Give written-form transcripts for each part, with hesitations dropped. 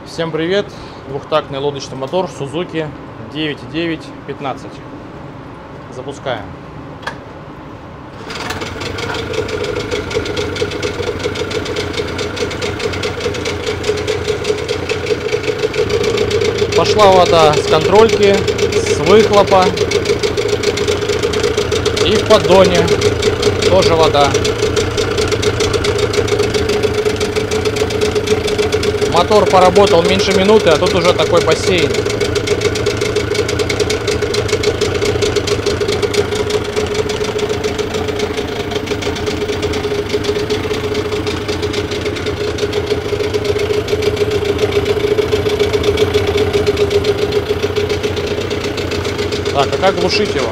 Всем привет! Двухтактный лодочный мотор Suzuki 9.9 15. Запускаем. Пошла вода с контрольки, с выхлопа и в поддоне тоже вода. Мотор поработал меньше минуты, а тут уже такой бассейн. Так, а как глушить его?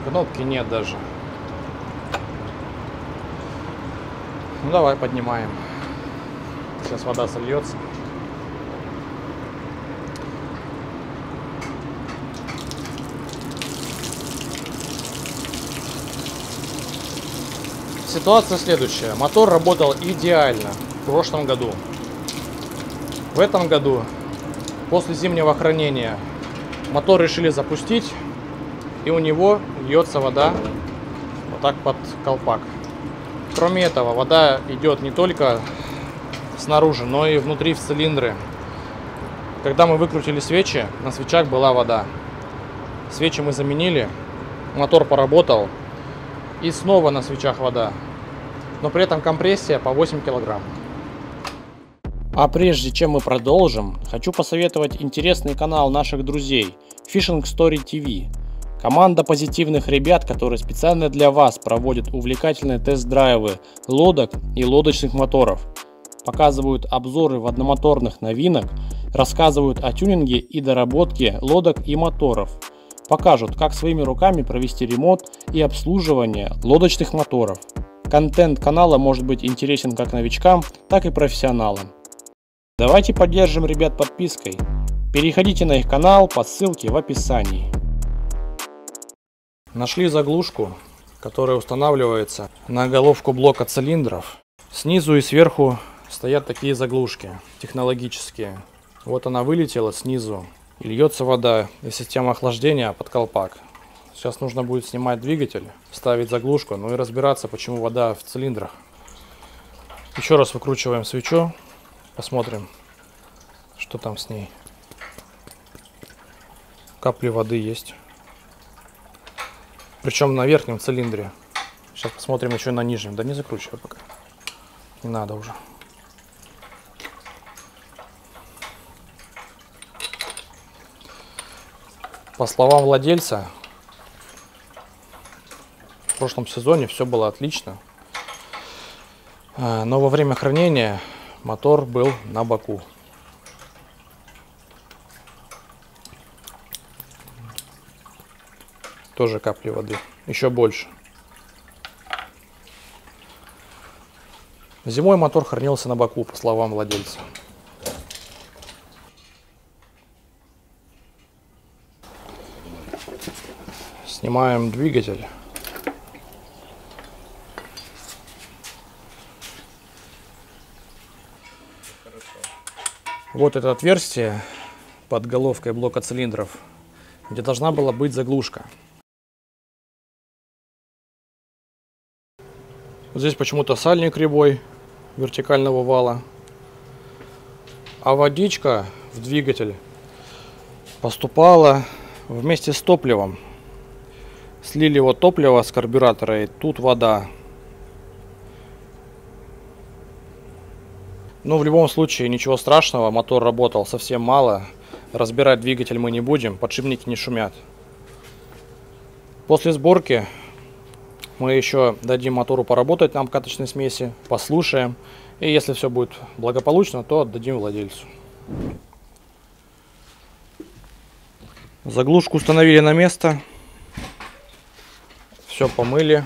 Кнопки нет даже. Ну давай поднимаем. Сейчас вода сольется. Ситуация следующая. Мотор работал идеально в прошлом году. В этом году, после зимнего хранения, мотор решили запустить, и у него льется вода вот так под колпак. Кроме этого, вода идет не только снаружи, но и внутри в цилиндры. Когда мы выкрутили свечи, на свечах была вода. Свечи мы заменили, мотор поработал, и снова на свечах вода. Но при этом компрессия по 8 килограмм. А прежде чем мы продолжим, хочу посоветовать интересный канал наших друзей Fishing Story TV. Команда позитивных ребят, которые специально для вас проводят увлекательные тест-драйвы лодок и лодочных моторов, показывают обзоры в одномоторных новинок, рассказывают о тюнинге и доработке лодок и моторов, покажут, как своими руками провести ремонт и обслуживание лодочных моторов. Контент канала может быть интересен как новичкам, так и профессионалам. Давайте поддержим ребят подпиской. Переходите на их канал по ссылке в описании. Нашли заглушку, которая устанавливается на головку блока цилиндров. Снизу и сверху стоят такие заглушки технологические. Вот она вылетела снизу, и льется вода из системы охлаждения под колпак. Сейчас нужно будет снимать двигатель, ставить заглушку, ну и разбираться, почему вода в цилиндрах. Еще раз выкручиваем свечу, посмотрим, что там с ней. Капли воды есть. Причем на верхнем цилиндре. Сейчас посмотрим еще на нижнем. Да не закручивай пока. Не надо уже. По словам владельца, в прошлом сезоне все было отлично. Но во время хранения мотор был на боку. Тоже капли воды, еще больше. Зимой мотор хранился на боку, по словам владельца. Снимаем двигатель. Вот это отверстие под головкой блока цилиндров, где должна была быть заглушка. Здесь почему-то сальник кривой вертикального вала, а водичка в двигатель поступала вместе с топливом. Слили вот топливо с карбюратора, и тут вода. Но в любом случае ничего страшного, мотор работал совсем мало. Разбирать двигатель мы не будем, подшипники не шумят. После сборки мы еще дадим мотору поработать на обкаточной смеси, послушаем. И если все будет благополучно, то отдадим владельцу. Заглушку установили на место. Все помыли.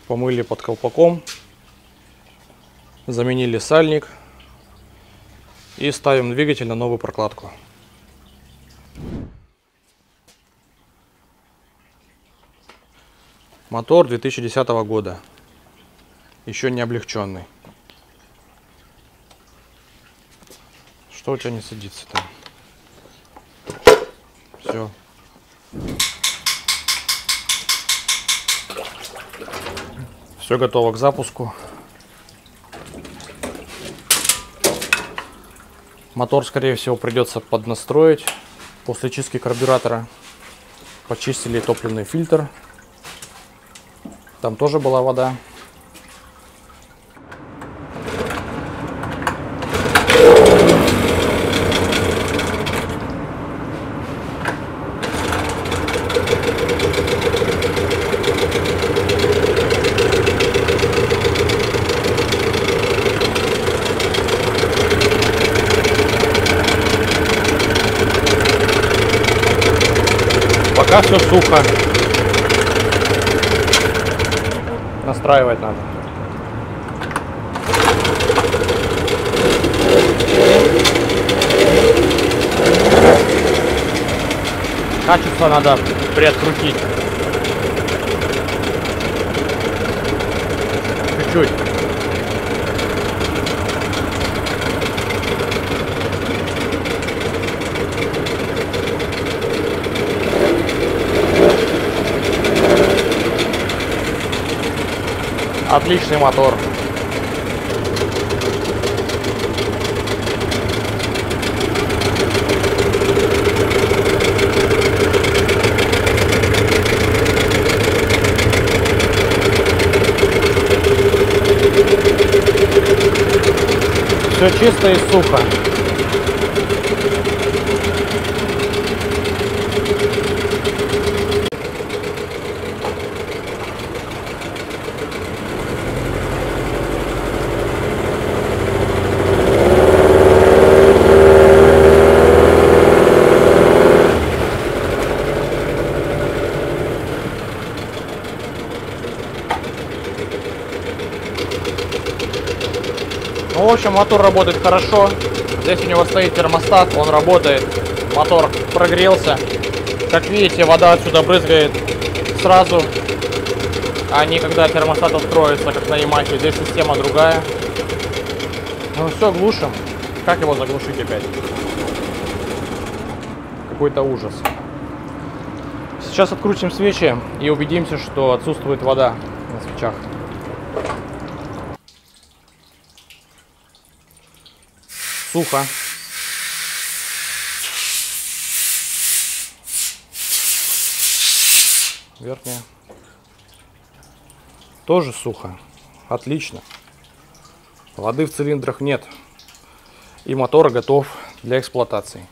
Помыли под колпаком. Заменили сальник. И ставим двигатель на новую прокладку. Мотор 2010 года. еще не облегченный. Что у тебя не садится там? Все. Все готово к запуску. Мотор, скорее всего, придется поднастроить. После чистки карбюратора почистили топливный фильтр. Там тоже была вода. Пока все сухо. Настраивать надо. Качество надо приоткрутить. Чуть-чуть. Отличный мотор. Все чисто и сухо. Ну, в общем, мотор работает хорошо. Здесь у него стоит термостат, он работает. Мотор прогрелся. Как видите, вода отсюда брызгает сразу, а не когда термостат откроется, как на Ямахе. Здесь система другая. Ну все, глушим. Как его заглушить опять? Какой-то ужас. Сейчас открутим свечи и убедимся, что отсутствует вода на свечах. Сухо. Верхняя. Тоже сухо. Отлично. Воды в цилиндрах нет. И мотор готов для эксплуатации.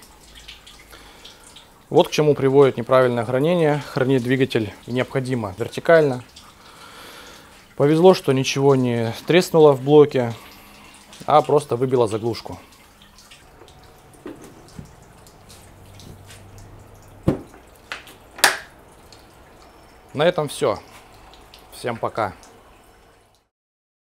Вот к чему приводит неправильное хранение. Хранить двигатель необходимо вертикально. Повезло, что ничего не треснуло в блоке, а просто выбило заглушку. На этом все. Всем пока.